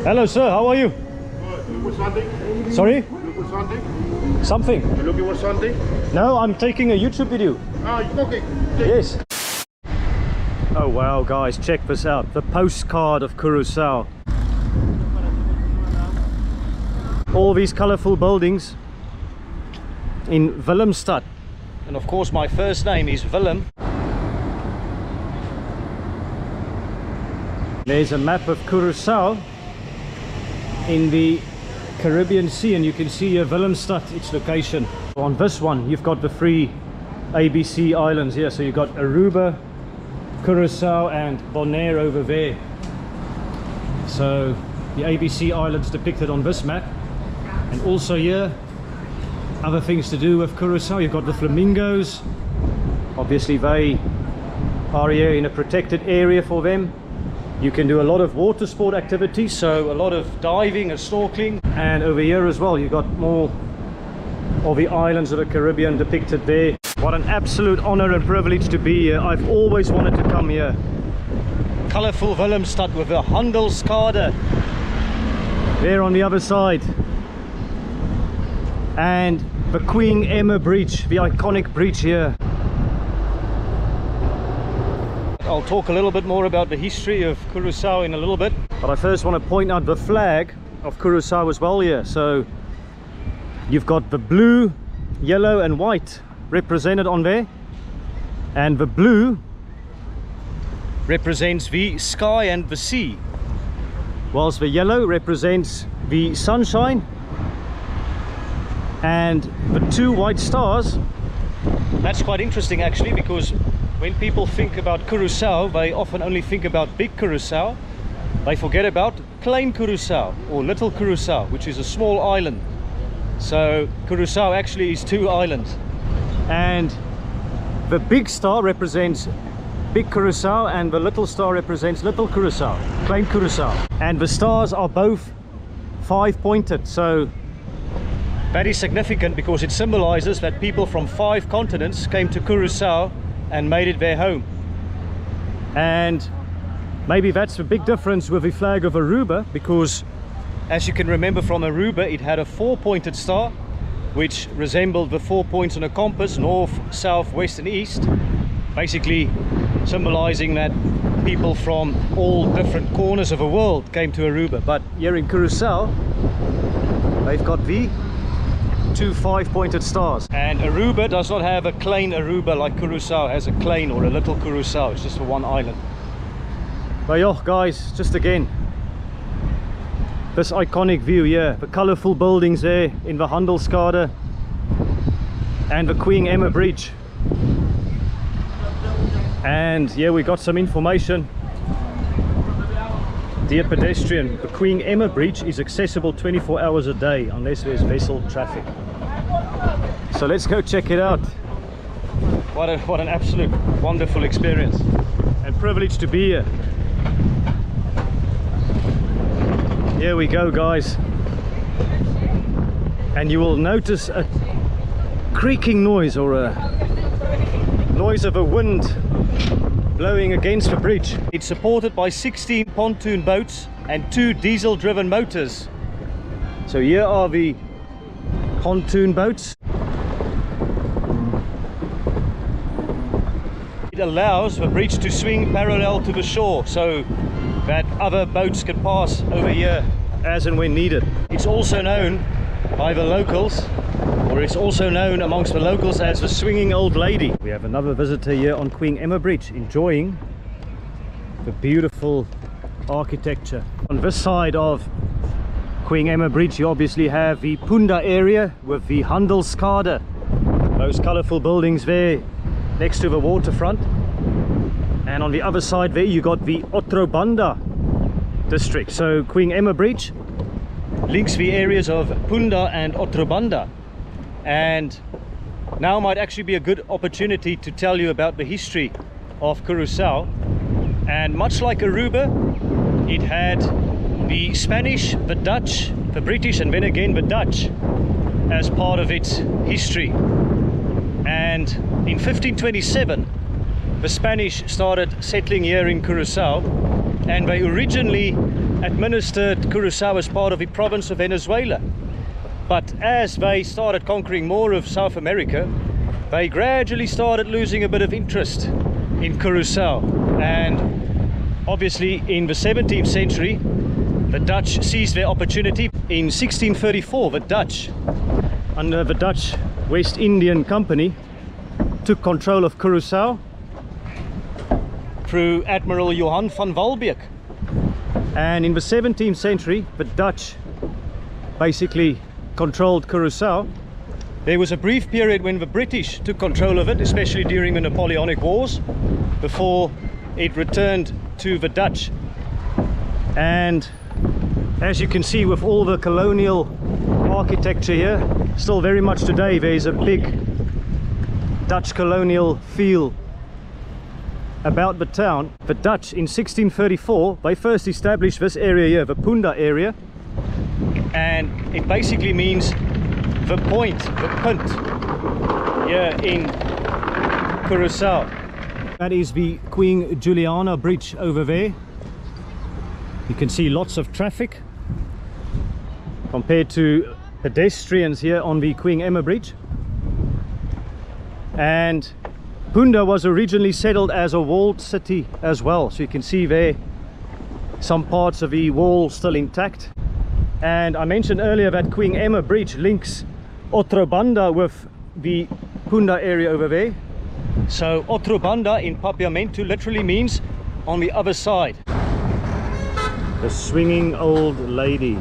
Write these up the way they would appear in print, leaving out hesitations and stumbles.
Hello, sir. How are you? Looking for something? Sorry? Looking for something? Something? You looking for something? No, I'm taking a YouTube video. Ah, okay. Yes. Oh wow, guys, check this out. The postcard of Curacao. All these colorful buildings in Willemstad. And of course my first name is Willem. There's a map of Curacao in the Caribbean Sea, and you can see here Willemstad, its location. On this one you've got the three ABC islands here, so you've got Aruba, Curacao and Bonaire over there. So the ABC islands depicted on this map. And also here other things to do with Curacao. You've got the flamingos, obviously they are here in a protected area for them. You can do a lot of water sport activities, so a lot of diving and snorkeling. And over here as well you've got more of the islands of the Caribbean depicted there. What an absolute honor and privilege to be here. I've always wanted to come here. Colourful Willemstad with the Handelskade there on the other side. And the Queen Emma Bridge, the iconic bridge here. I'll talk a little bit more about the history of Curacao in a little bit, but I first want to point out the flag of Curacao as well here. So you've got the blue, yellow and white represented on there, and the blue represents the sky and the sea, whilst the yellow represents the sunshine, and the two white stars. That's quite interesting actually, because when people think about Curacao, they often only think about big Curacao. They forget about Klein Curacao or Little Curacao, which is a small island. So Curacao actually is two islands, and the big star represents big Curacao and the little star represents Little Curacao, Klein Curacao. And the stars are both five-pointed, so that is significant because it symbolizes that people from 5 continents came to Curacao and made it their home. And maybe that's the big difference with the flag of Aruba, because as you can remember from Aruba, it had a 4-pointed star which resembled the 4 points on a compass: north, south, west and east, basically symbolizing that people from all different corners of the world came to Aruba. But here in Curacao they've got the 2 5-pointed stars, and Aruba does not have a Klein Aruba like Curacao has a Klein or a Little Curacao. It's just for one island. But yeah, guys, just again this iconic view here, the colorful buildings there in the Handelskade and the Queen Emma Bridge. And yeah, we got some information. Dear pedestrian, the Queen Emma Bridge is accessible 24 hours a day unless there's vessel traffic. So let's go check it out. What an absolute wonderful experience and privilege to be here. Here we go, guys, and you will notice a creaking noise, or a noise of a wind blowing against the bridge. It's supported by 16 pontoon boats and 2 diesel driven motors. So here are the pontoon boats. It allows the bridge to swing parallel to the shore so that other boats can pass over here as and when needed. It's also known by the locals, or it's also known amongst the locals as the swinging old lady. We have another visitor here on Queen Emma Bridge enjoying the beautiful architecture. On this side of Queen Emma Bridge you obviously have the Punda area with the Handelskade, those colorful buildings there next to the waterfront. And on the other side there you got the Otrobanda district. So Queen Emma Bridge links the areas of Punda and Otrobanda. And now might actually be a good opportunity to tell you about the history of Curacao. And much like Aruba, it had the Spanish, the Dutch, the British and then again the Dutch as part of its history. And in 1527 the Spanish started settling here in Curacao, and they originally administered Curacao as part of the province of Venezuela. But as they started conquering more of South America, they gradually started losing a bit of interest in Curacao. And obviously in the 17th century, the Dutch seized their opportunity. In 1634, the Dutch, under the Dutch West Indian Company, took control of Curacao through Admiral Johan van Walbeek. And in the 17th century, the Dutch basically controlled Curacao. There was a brief period when the British took control of it, especially during the Napoleonic Wars, before it returned to the Dutch. And as you can see, with all the colonial architecture here, still very much today there's a big Dutch colonial feel about the town. The Dutch in 1634, they first established this area here, the Punda area, and it basically means the point, the punt here in Curacao. That is the Queen Juliana Bridge over there. You can see lots of traffic compared to pedestrians here on the Queen Emma Bridge. And Punda was originally settled as a walled city as well, so you can see there some parts of the wall still intact. And I mentioned earlier that Queen Emma Bridge links Otrobanda with the Punda area over there. So Otrobanda in Papiamento literally means on the other side. The swinging old lady.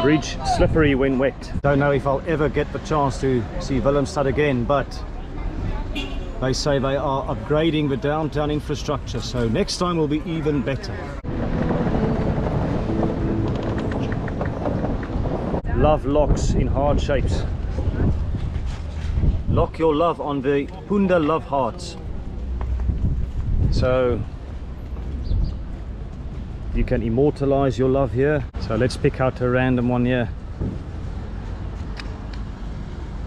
Bridge slippery when wet. Don't know if I'll ever get the chance to see Willemstad again, but they say they are upgrading the downtown infrastructure, so next time will be even better. Love locks in heart shapes. Lock your love on the Punda love hearts. So you can immortalize your love here. So let's pick out a random one here.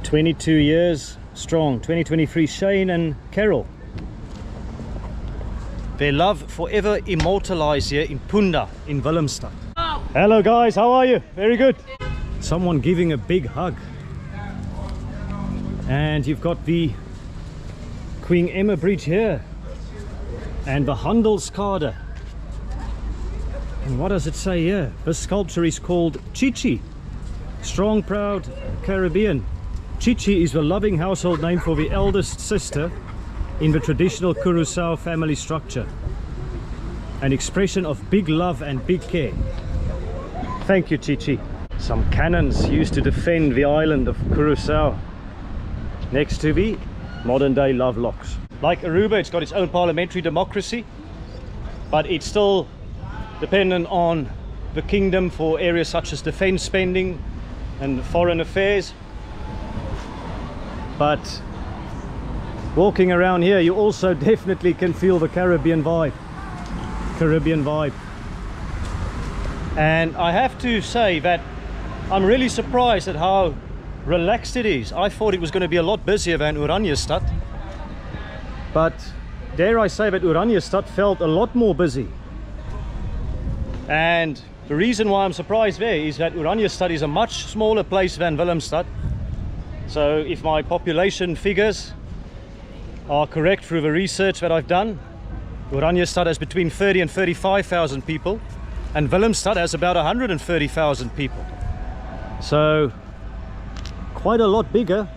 22 years strong, 2023, Shane and Carol. Their love forever immortalized here in Punda in Willemstad. Oh. Hello guys, how are you? Very good. Someone giving a big hug. And you've got the Queen Emma Bridge here and the Handelskade. And what does it say here? This sculpture is called Chichi, strong, proud Caribbean. Chichi is the loving household name for the eldest sister in the traditional Curacao family structure. An expression of big love and big care. Thank you, Chichi. Some cannons used to defend the island of Curacao next to the modern day love locks. Like Aruba, it's got its own parliamentary democracy, but it's still dependent on the kingdom for areas such as defense spending and foreign affairs. But walking around here, you also definitely can feel the Caribbean vibe. And I have to say that I'm really surprised at how relaxed it is. I thought it was going to be a lot busier than Orientate, but dare I say that Orientate felt a lot more busy. And the reason why I'm surprised there is that Orientate is a much smaller place than Willemstad. So if my population figures are correct through the research that I've done, Orientate has between 30 and 35,000 people, and Willemstad has about 130,000 people. So quite a lot bigger,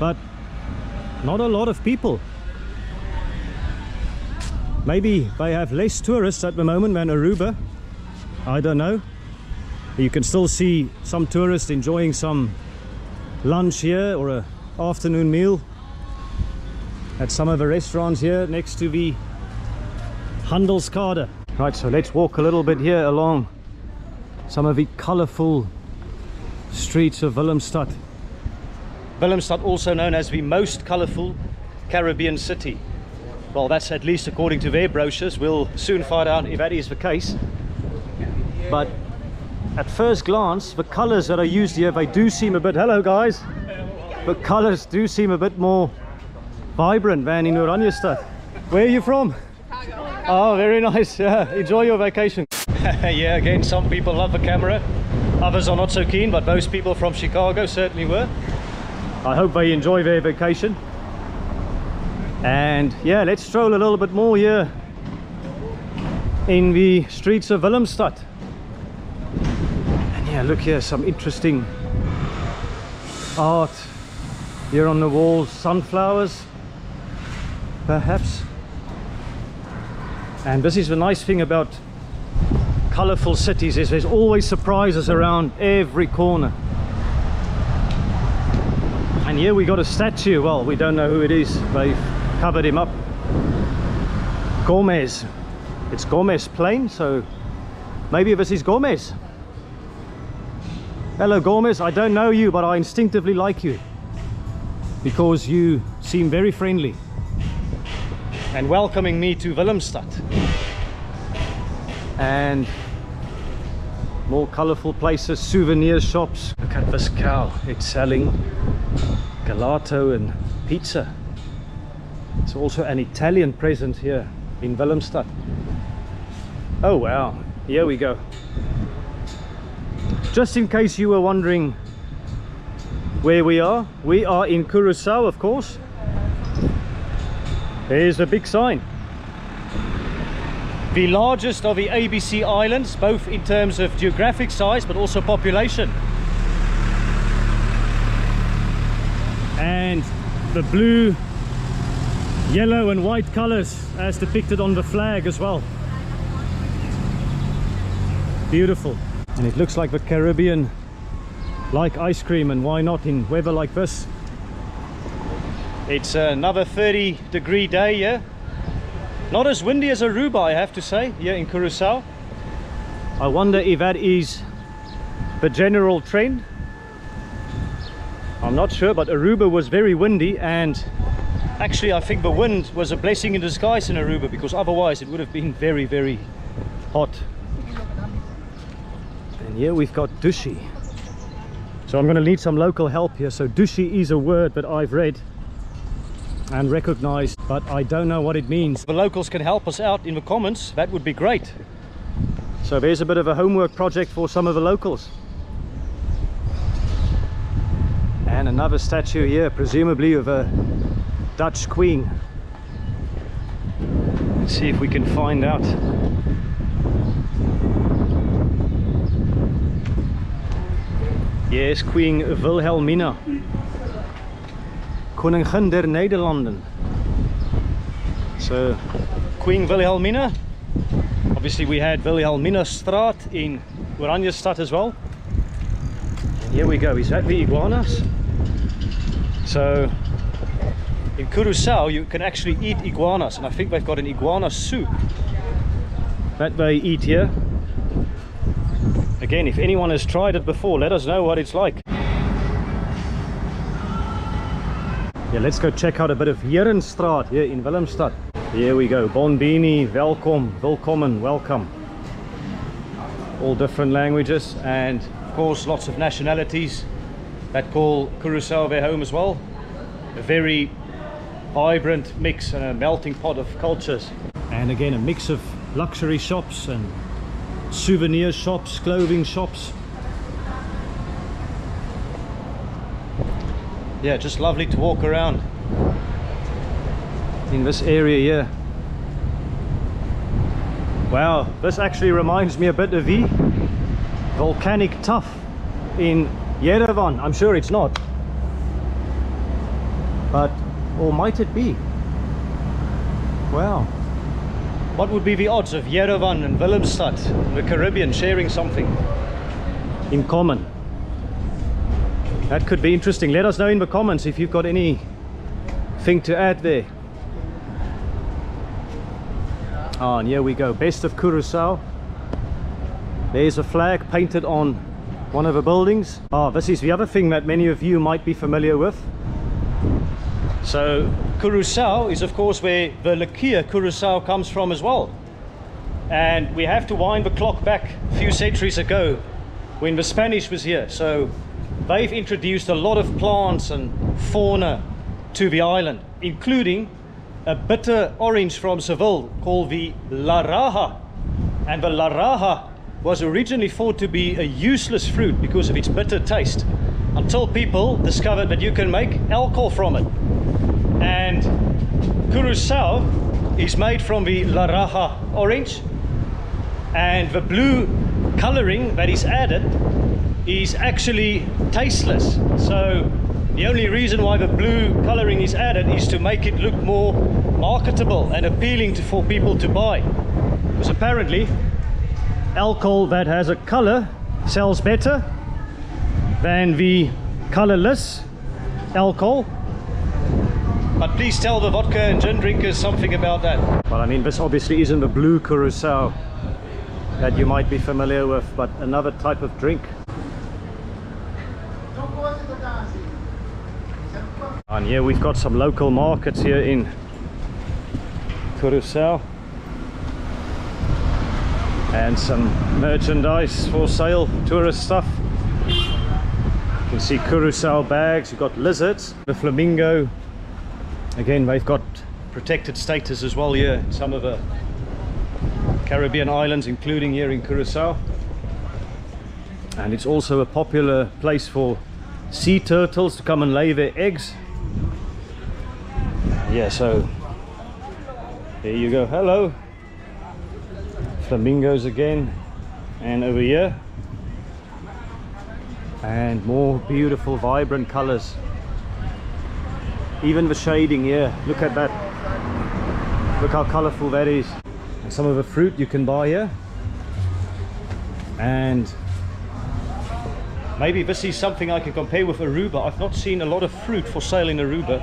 but not a lot of people. Maybe they have less tourists at the moment than Aruba, I don't know. You can still see some tourists enjoying some lunch here or an afternoon meal at some of the restaurants here next to the Handelskade. Right, so let's walk a little bit here along some of the colourful streets of Willemstad. Willemstad, also known as the most colourful Caribbean city. Well, that's at least according to their brochures. We'll soon find out if that is the case. But at first glance, the colours that are used here, they do seem a bit... Hello guys! The colours do seem a bit more vibrant than in Orientate. Where are you from? Chicago. Oh, very nice. Yeah, enjoy your vacation. Yeah, again, some people love the camera, others are not so keen, but most people from Chicago certainly were. I hope they enjoy their vacation. And yeah, let's stroll a little bit more here in the streets of Willemstad. And yeah, look here, some interesting art here on the walls, sunflowers perhaps. And this is the nice thing about colourful cities, is there's always surprises around every corner. And here we got a statue. Well, we don't know who it is, they've covered him up. Gomez, it's Gomez Plain, so maybe this is Gomez. Hello Gomez, I don't know you, but I instinctively like you because you seem very friendly and welcoming me to Willemstad. And more colourful places, souvenir shops. Look at this cow, it's selling gelato and pizza. It's also an Italian presence here in Willemstad. Oh wow, here we go. Just in case you were wondering where we are in Curacao, of course. There's a big sign. The largest of the ABC islands, both in terms of geographic size but also population. And the blue, yellow and white colors as depicted on the flag as well. Beautiful. And it looks like the Caribbean like ice cream, and why not in weather like this? It's another 30-degree day here. Not as windy as Aruba, I have to say, here in Curacao. I wonder if that is the general trend. I'm not sure, but Aruba was very windy, and actually I think the wind was a blessing in disguise in Aruba, because otherwise it would have been very, very hot. And here we've got dushi. So I'm going to need some local help here. So dushi is a word that I've read and recognized, but I don't know what it means. The locals can help us out in the comments, that would be great. So there's a bit of a homework project for some of the locals. And another statue here, presumably of a Dutch queen. Let's see if we can find out. Yes, Queen Wilhelmina, Koningin der Nederlanden. So Queen Wilhelmina. Obviously we had Wilhelminastraat in Oranjestad as well. And here we go, is that the iguanas? So in Curacao you can actually eat iguanas, and I think they've got an iguana soup that they eat here. Again, if anyone has tried it before, let us know what it's like. Yeah, let's go check out a bit of Herenstraat here in Willemstad. Here we go, Bonbini, welkom, willkommen, welcome. All different languages, and of course lots of nationalities that call Curacao their home as well. A very vibrant mix and a melting pot of cultures. And again, a mix of luxury shops and souvenir shops, clothing shops. Yeah, just lovely to walk around in this area here. Wow, this actually reminds me a bit of the volcanic tuff in Yerevan. I'm sure it's not, but or might it be? Wow. What would be the odds of Yerevan and Willemstad, the Caribbean, sharing something in common? That could be interesting. Let us know in the comments if you've got anything to add there. Ah, and here we go, best of Curacao. There's a flag painted on one of the buildings. Ah, this is the other thing that many of you might be familiar with. So Curacao is of course where the liqueur Curacao comes from as well. And we have to wind the clock back a few centuries ago when the Spanish was here. So they've introduced a lot of plants and fauna to the island, including a bitter orange from Seville called the Laraja. And the Laraja was originally thought to be a useless fruit because of its bitter taste, until people discovered that you can make alcohol from it. And Curacao is made from the Laraja orange, and the blue coloring that is added is actually tasteless. So the only reason why the blue coloring is added is to make it look more marketable and appealing for people to buy. Because apparently alcohol that has a color sells better than the colorless alcohol. But please tell the vodka and gin drinkers something about that. Well, I mean, this obviously isn't the blue Curacao that you might be familiar with, but another type of drink. And here we've got some local markets here in Curacao, and some merchandise for sale, tourist stuff. You can see Curacao bags, you've got lizards, the flamingo. Again, they've got protected status as well here in some of the Caribbean islands, including here in Curacao. And it's also a popular place for sea turtles to come and lay their eggs. Yeah, so there you go. Hello. Flamingos again. And over here. And more beautiful, vibrant colors. Even the shading here, look at that. Look how colorful that is. And some of the fruit you can buy here. And maybe this is something I can compare with Aruba. I've not seen a lot of fruit for sale in Aruba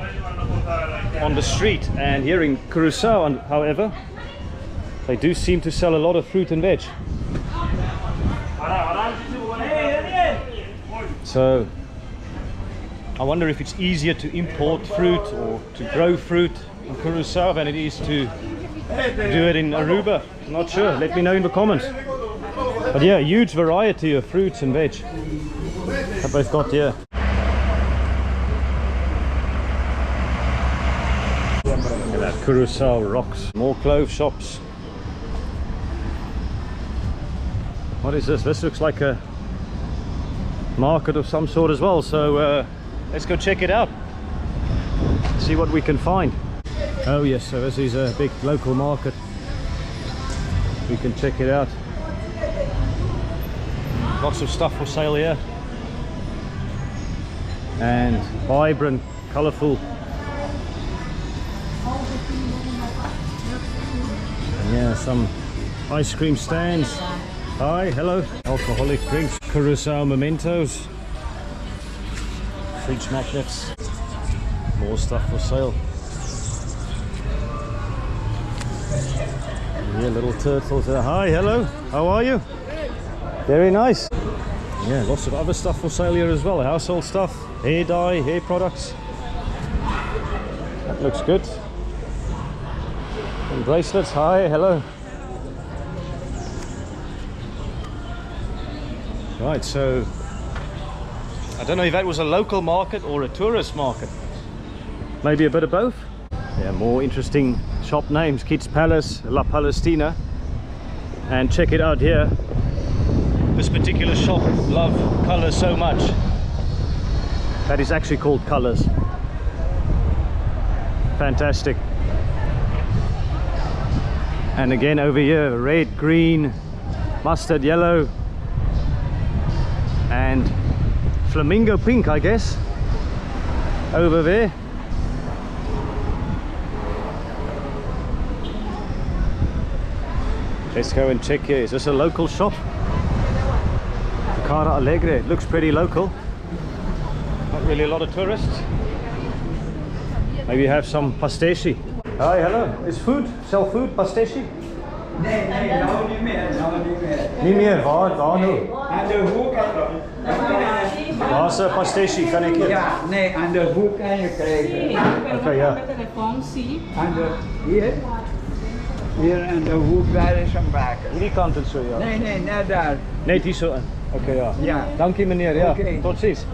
on the street. And here in Curacao, however, they do seem to sell a lot of fruit and veg. So I wonder if it's easier to import fruit or to grow fruit in Curacao than it is to do it in Aruba. I'm not sure. Let me know in the comments. But yeah, huge variety of fruits and veg that they've got here. Look at that, Curacao rocks. More clothes shops. What is this? This looks like a market of some sort as well. So let's go check it out, see what we can find. Oh yes, so this is a big local market. We can check it out. Lots of stuff for sale here. And vibrant, colourful. And yeah, some ice cream stands. Hi, hello. Alcoholic drinks, Curacao mementos. Fridge magnets, more stuff for sale. Yeah, little turtles there. Hi, hello, how are you? Very nice. Yeah, lots of other stuff for sale here as well. Household stuff, hair dye, hair products. That looks good. And bracelets. Hi, hello. Right, so I don't know if that was a local market or a tourist market. Maybe a bit of both. Yeah, more interesting shop names. Kids Palace, La Palestina. And check it out here. This particular shop, love colours so much. That is actually called Colours. Fantastic. And again over here, red, green, mustard yellow, and flamingo pink, I guess, over there. Let's go and check here. Is this a local shop? Cara Alegre. It looks pretty local. Not really a lot of tourists. Maybe have some pastici. Hi, hello. Is food? Sell food? Pastici? Nee, nou niet meer, Niet meer? Waar nu? Aan de hoek. Waar is pastici? Kan ik hier? Ja, nee, aan de hoek kan je krijgen. Oké, ja. Aan de, hier aan de hoek, daar is een bakker. Die kant en zo, ja. Nee, net daar. Nee, die zo. Oké, ja. Ja. Dank je meneer, ja. Okay. Tot ziens.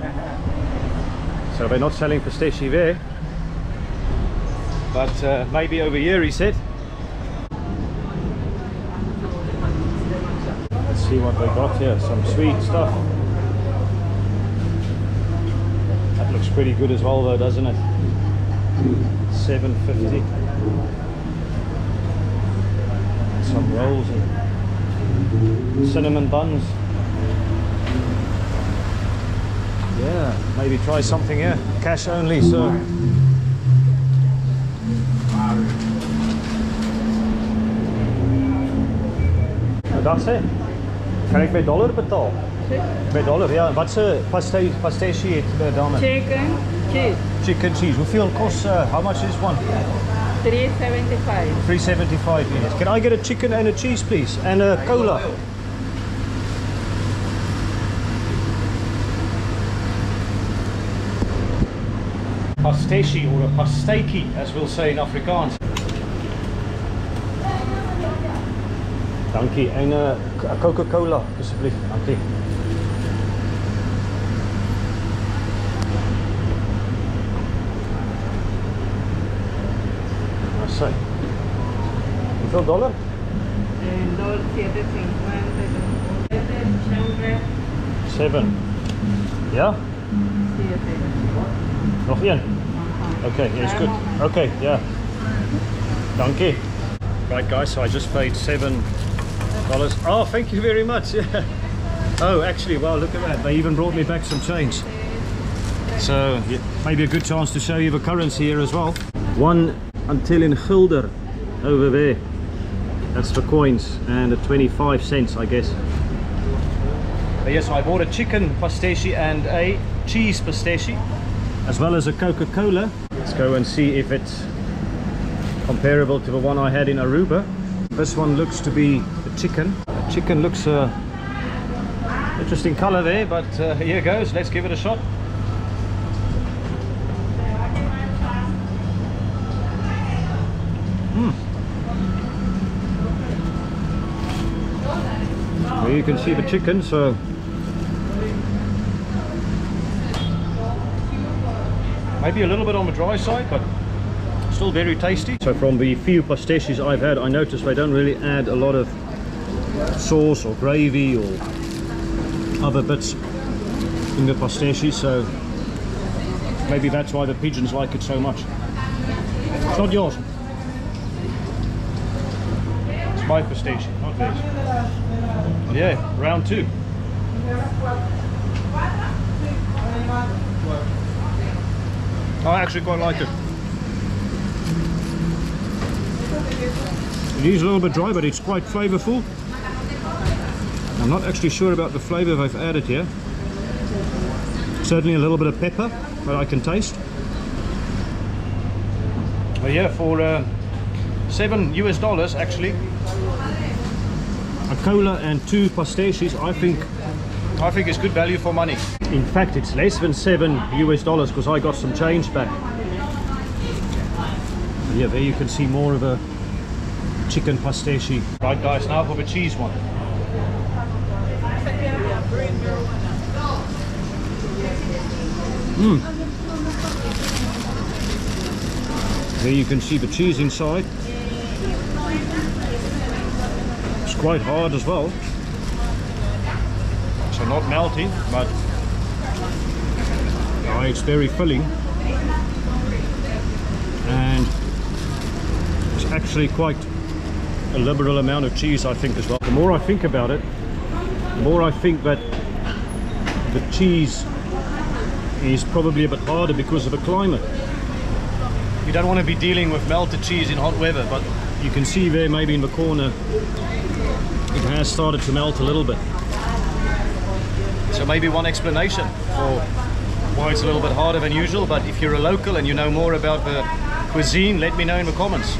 So we're not selling pastici there. but maybe over here, he said. Let's see what they got here. Some sweet stuff. That looks pretty good as well though, doesn't it? $7.50. Some rolls and cinnamon buns. Yeah, maybe try something here. Cash only, so. Dat sê, kan ek met dollar betaal? Met dollar, ja. Wat se pasteshi het dame? Chicken, cheese, Chicken cheese. Hoeveel kost, how much is one? $3.75. $3.75 units. Can I get a chicken and a cheese, please? And a cola. Pasteshi, or a pasteki, as we'll say in Afrikaans. Dankie. En a Coca-Cola, alsjeblieft. Dankie. Wat hoeveel dollar? $7.50. 7. Ja? Nog één? Okay, yeah, it's good. Okay, yeah. Dankie. Right guys, so I just paid $7. Oh, thank you very much. Yeah. Oh, actually, wow, look at that. They even brought me back some change. So, yeah, maybe a good chance to show you the currency here as well. 1 until in gulden over there. That's the coins, and the 25 cents, I guess. But yes, I bought a chicken pasteshi and a cheese pasteshi, as well as a Coca-Cola. Let's go and see if it's comparable to the one I had in Aruba. This one looks to be the chicken. The chicken looks interesting color there, but here goes. Let's give it a shot. There you can see the chicken, so maybe a little bit on the dry side, but still very tasty. So from the few pasteshis I've had, I noticed they don't really add a lot of sauce or gravy or other bits in the pasteshi, so maybe that's why the pigeons like it so much. It's not yours. It's my pasteshi, not theirs. Yeah, round 2. I actually quite like it. It is a little bit dry, but it's quite flavorful. I'm not actually sure about the flavor they've added here. Certainly a little bit of pepper that I can taste. But yeah, for $7 actually, a cola and 2 pasteshis, I think it's good value for money. In fact, it's less than $7 because I got some change back. Yeah, there you can see more of a chicken pasteshi. Right guys, now for the cheese one. There you can see the cheese inside. It's quite hard as well. So not melty, but it's very filling. And it's actually quite a liberal amount of cheese, I think, as well. The more I think about it, the more I think that the cheese is probably a bit harder because of the climate. You don't want to be dealing with melted cheese in hot weather, but you can see there maybe in the corner it has started to melt a little bit. So maybe one explanation for why it's a little bit harder than usual, but if you're a local and you know more about the cuisine, let me know in the comments.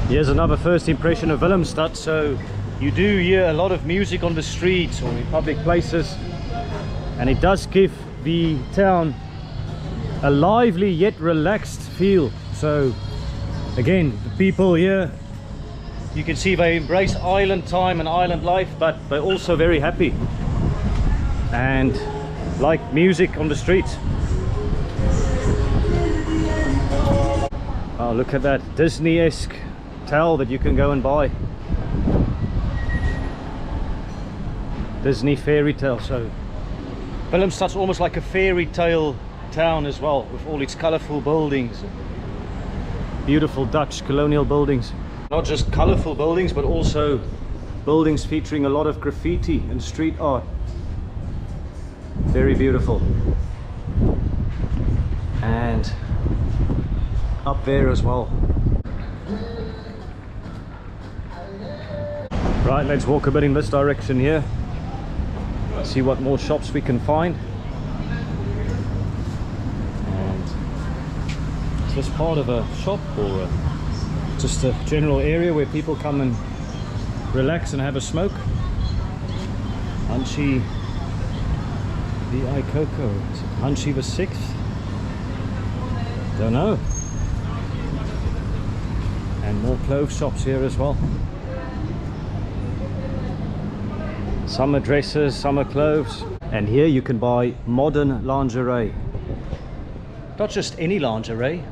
Here's another first impression of Willemstad. So you do hear a lot of music on the streets or in public places, and it does give the town a lively yet relaxed feel. So again, the people here, you can see they embrace island time and island life, but they're also very happy and like music on the streets. Oh, look at that Disney-esque towel that you can go and buy. Disney fairy tale. So Willemstad's almost like a fairy tale town as well, with all its colourful buildings, beautiful Dutch colonial buildings. Not just colourful buildings, but also buildings featuring a lot of graffiti and street art. Very beautiful. And up there as well. Right, let's walk a bit in this direction here. See what more shops we can find. And is this part of a shop or just a general area where people come and relax and have a smoke? Hanshi VI Coco. Is it Hanshi the 6th? Don't know. And more clothes shops here as well. Summer dresses, summer clothes. And here you can buy modern lingerie. Not just any lingerie,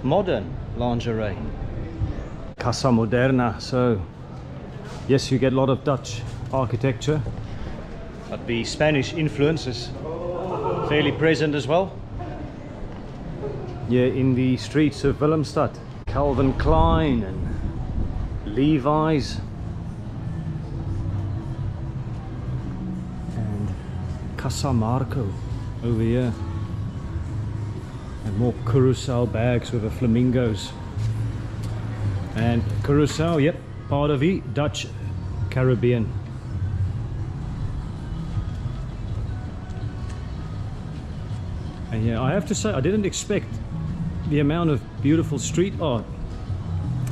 modern lingerie. Casa Moderna. So yes, you get a lot of Dutch architecture, but the Spanish influence is fairly present as well. Here in the streets of Willemstad. Calvin Klein and Levi's. Casa Marco over here, and more Curacao bags with the flamingos. And Curacao, yep, part of the Dutch Caribbean. And yeah, I have to say, I didn't expect the amount of beautiful street art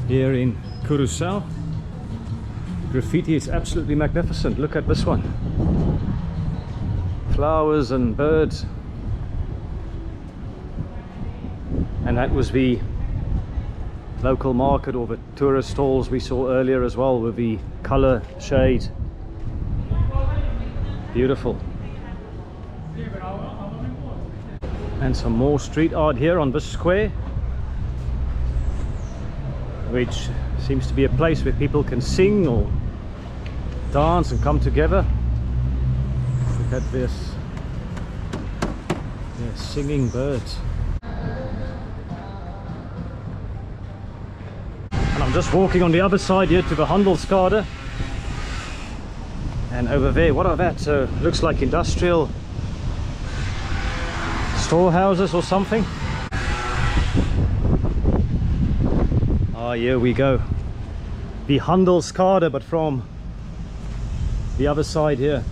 here in Curacao. Graffiti is absolutely magnificent. Look at this one. Flowers and birds. And that was the local market, or the tourist stalls we saw earlier as well, with the color shade. Beautiful. And some more street art here on this square, which seems to be a place where people can sing or dance and come together. Look at this. Yeah, singing birds. And I'm just walking on the other side here to the Handelskade. And over there, what are that? So looks like industrial storehouses or something. Ah, here we go. The Handelskade, but from the other side here.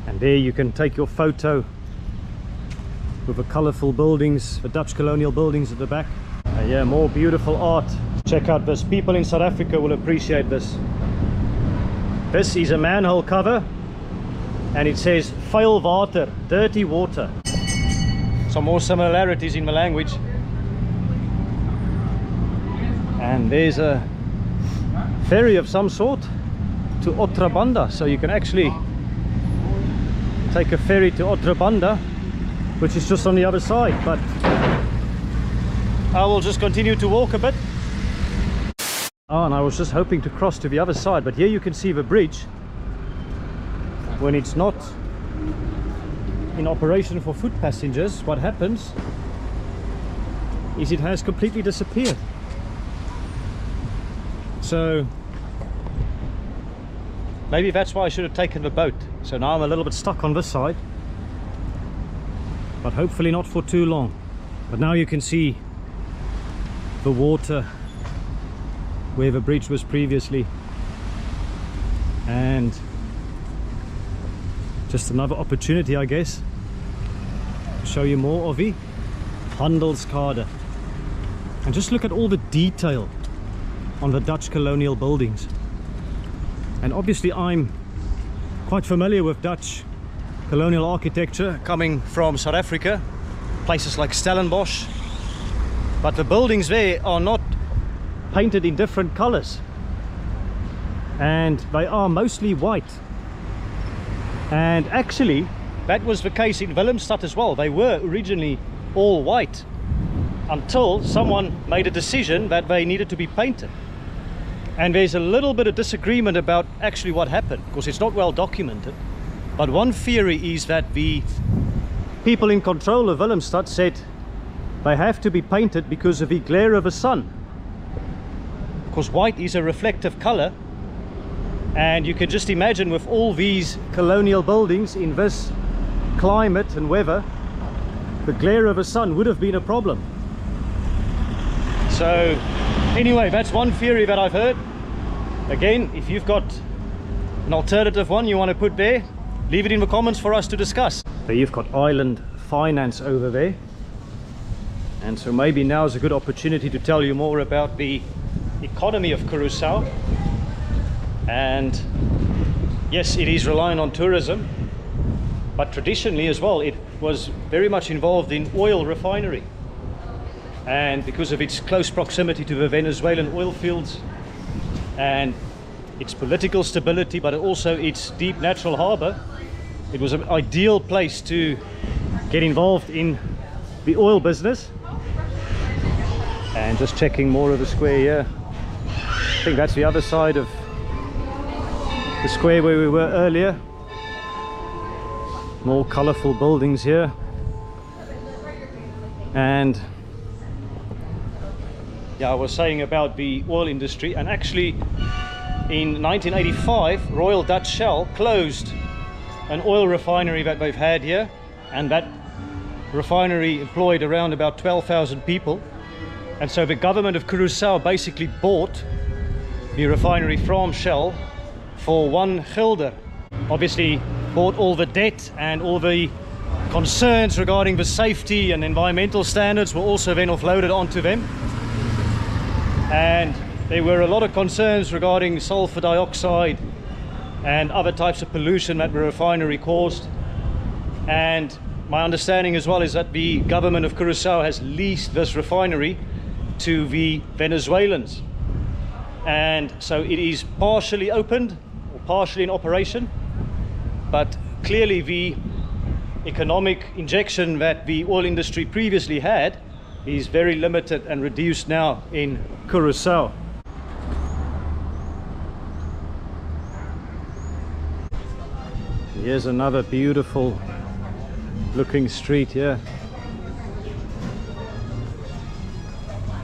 And there you can take your photo with the colourful buildings, the Dutch colonial buildings at the back. Yeah, more beautiful art. Check out this. People in South Africa will appreciate this. This is a manhole cover, and it says vuil water, dirty water. Some more similarities in the language. And there's a ferry of some sort to Otrobanda, so you can actually take a ferry to Otrobanda, which is just on the other side. But I will just continue to walk a bit. Oh, and I was just hoping to cross to the other side, but here you can see the bridge. When it's not in operation for foot passengers, what happens is it has completely disappeared. So maybe that's why I should have taken the boat. So now I'm a little bit stuck on this side, but hopefully not for too long. But now you can see the water where the bridge was previously, and just another opportunity, I guess, to show you more of the Handelskade. And just look at all the detail on the Dutch colonial buildings. And obviously I'm quite familiar with Dutch colonial architecture coming from South Africa, places like Stellenbosch, but the buildings there are not painted in different colors, and they are mostly white. And actually that was the case in Willemstad as well. They were originally all white until someone made a decision that they needed to be painted. And there's a little bit of disagreement about actually what happened, because it's not well documented. But one theory is that the people in control of Willemstad said they have to be painted because of the glare of the sun, because white is a reflective color. And you can just imagine, with all these colonial buildings in this climate and weather, the glare of the sun would have been a problem. So anyway, that's one theory that I've heard. Again, if you've got an alternative one you want to put there, leave it in the comments for us to discuss. There you've got island finance over there, and so maybe now is a good opportunity to tell you more about the economy of Curacao. And yes, it is relying on tourism, but traditionally as well it was very much involved in oil refinery, and because of its close proximity to the Venezuelan oil fields and its political stability, but also its deep natural harbor, it was an ideal place to get involved in the oil business. And just checking more of the square here, I think that's the other side of the square where we were earlier. More colourful buildings here. And yeah, I was saying about the oil industry, and actually in 1985 Royal Dutch Shell closed an oil refinery that they've had here, and that refinery employed around about 12,000 people. And so the government of Curacao basically bought the refinery from Shell for 1 guilder. Obviously bought all the debt, and all the concerns regarding the safety and environmental standards were also then offloaded onto them. And there were a lot of concerns regarding sulfur dioxide and other types of pollution that the refinery caused. And my understanding as well is that the government of Curacao has leased this refinery to the Venezuelans. And so it is partially opened, or partially in operation, but clearly the economic injection that the oil industry previously had is very limited and reduced now in Curacao. Here's another beautiful looking street here,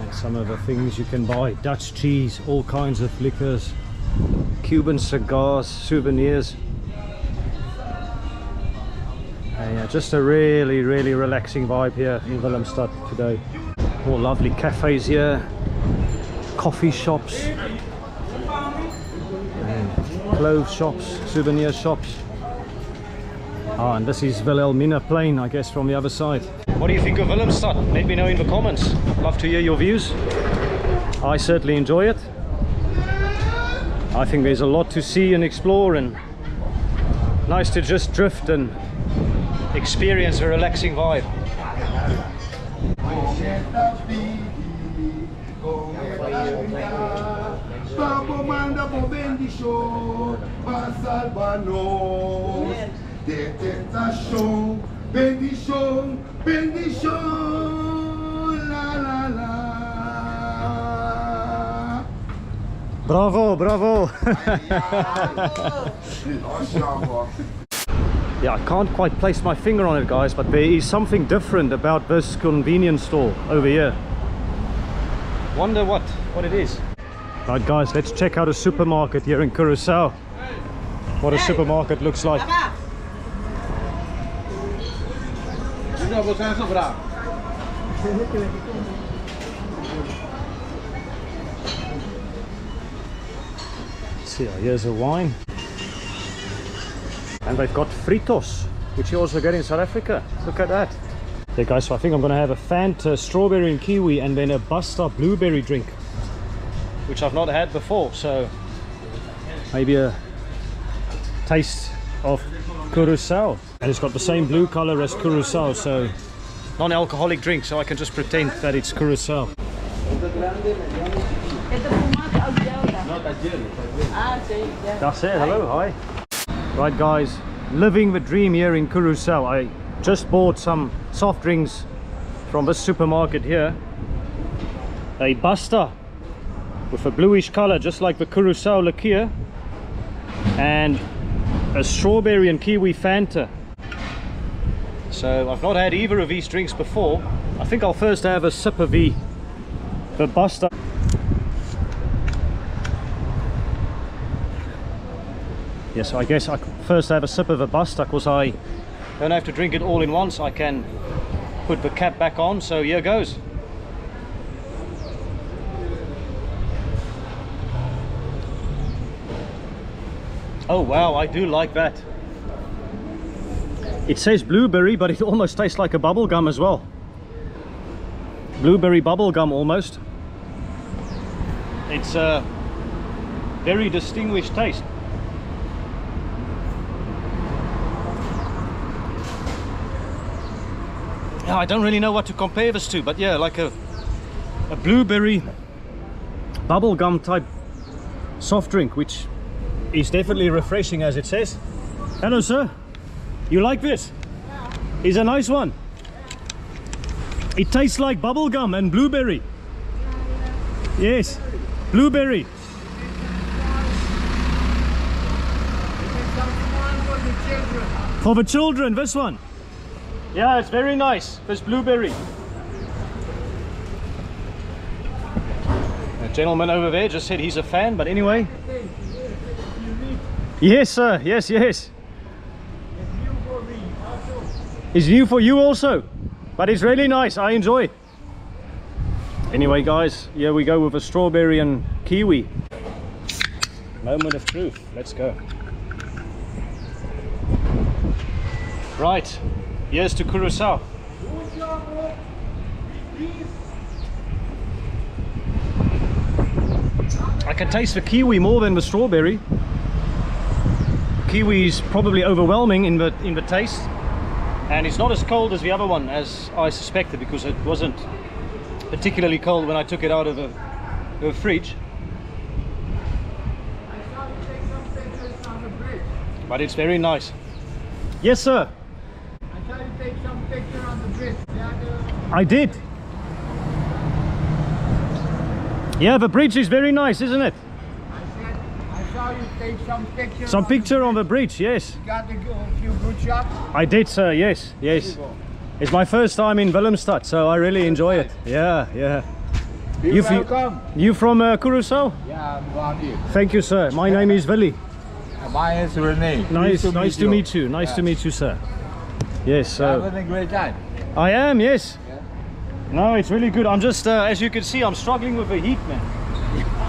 and some of the things you can buy: Dutch cheese, all kinds of liquors, Cuban cigars, souvenirs. And yeah, just a really relaxing vibe here in Willemstad today. More lovely cafes here, coffee shops, and clothes shops, souvenir shops. Ah, and this is Wilhelmina Plain, I guess, from the other side. What do you think of Willemstad? Let me know in the comments. Love to hear your views. I certainly enjoy it. I think there's a lot to see and explore, and nice to just drift and experience a relaxing vibe. Bravo, bravo. Yeah, I can't quite place my finger on it, guys, but there is something different about this convenience store over here. Wonder what it is. Right, guys, let's check out a supermarket here in Curacao. What a supermarket looks like. See, here's a wine. And they've got fritos, which you also get in South Africa. Look at that. Okay, guys, so I think I'm going to have a Fanta strawberry and kiwi, and then a Basta blueberry drink, which I've not had before. So maybe a taste of Curacao. And it's got the same blue color as Curacao, so non-alcoholic drink, so I can just pretend that it's Curacao. That's it. Hello, hi. Right, guys, living the dream here in Curacao. I just bought some soft drinks from this supermarket here. A Basta with a bluish color, just like the Curacao liqueur, and a strawberry and kiwi Fanta. So I've not had either of these drinks before. I think I'll first have a sip of the Basta. Yes, I guess I first have a sip of a Basta because I don't have to drink it all in once. I can put the cap back on, so here goes. Oh wow, I do like that. It says blueberry, but it almost tastes like a bubble gum as well. Blueberry bubble gum almost. It's a very distinguished taste. Yeah, I don't really know what to compare this to, but yeah, like a blueberry bubblegum type soft drink, which is definitely refreshing, as it says. Hello sir, you like this? Yeah. It's a nice one. It tastes like bubblegum and blueberry. Yes, blueberry. For the children, this one. Yeah, it's very nice, this blueberry. A gentleman over there just said he's a fan, but anyway. Yes sir, yes, yes. It's new for you also, but it's really nice, I enjoy it. Anyway guys, here we go with a strawberry and kiwi. Moment of truth, let's go. Right, here's to Curacao. I can taste the kiwi more than the strawberry. Kiwi is probably overwhelming in the taste, and it's not as cold as the other one as I suspected, because it wasn't particularly cold when I took it out of the fridge. But it's very nice. Yes sir. I saw you take some picture on the bridge. I did. Yeah, the bridge is very nice, isn't it? I saw you take some picture. Some picture on the bridge, yes. You got a few good shots. I did, sir. Yes, yes. It's my first time in Willemstad, so I really enjoy it. Yeah, yeah. You're welcome. You from Curacao? Yeah, I'm glad you. Thank you, sir. My name is Willy. Mine is Renee. Nice to meet you. Nice to meet you, sir. Yes. So having a great time. I am. Yes. Yeah. No, it's really good. I'm just, as you can see, I'm struggling with the heat, man.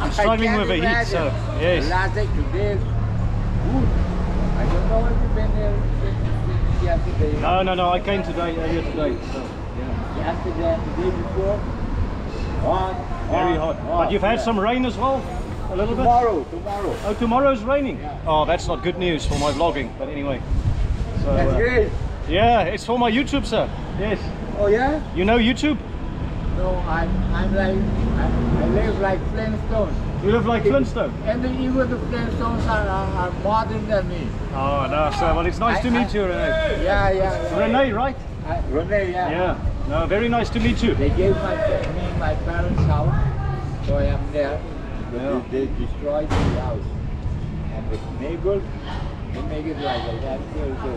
I'm struggling with the heat. So yes. The last day today is good. I don't know if you've been there yesterday. No. I came today, earlier today. So yeah. Yesterday and the day before. Very hot. But you've had some rain as well. A little bit? Tomorrow. Oh, tomorrow's raining? Yeah. Oh, that's not good news for my vlogging, but anyway. So, That's great. yeah, it's for my YouTube, sir. Yes. Oh yeah? You know YouTube? No, I live like Flintstones. You live like Flintstone? And even the Flintstones are modern than me. Oh, no, sir. Well, it's nice to meet you, Renee. Yeah. Renee, right? Renee, yeah. Yeah. No, very nice to meet you. They gave me my parents' house, so I am there. But Yeah. they destroyed the house. And the neighbors, they make it like a landfill, so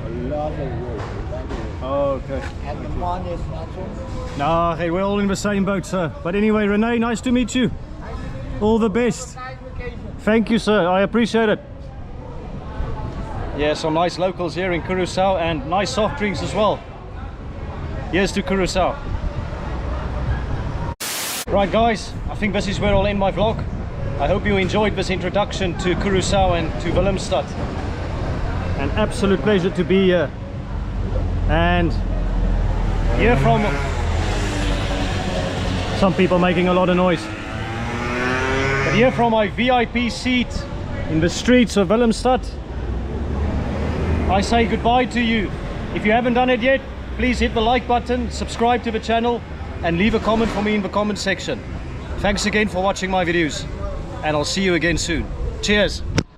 a lot of work. Oh, okay. And the money is not so much. No, hey, we're all in the same boat, sir. But anyway, Renee, nice to meet you. All the best. Nice vacation. Thank you, sir. I appreciate it. Yeah, some nice locals here in Curacao and nice soft drinks as well. Here's to Curacao. Right guys, I think this is where I'll end my vlog. I hope you enjoyed this introduction to Curacao and to Willemstad. An absolute pleasure to be here. And hear from some people making a lot of noise. But here from my VIP seat in the streets of Willemstad, I say goodbye to you. If you haven't done it yet, please hit the like button, subscribe to the channel, and leave a comment for me in the comment section. Thanks again for watching my videos, and I'll see you again soon. Cheers!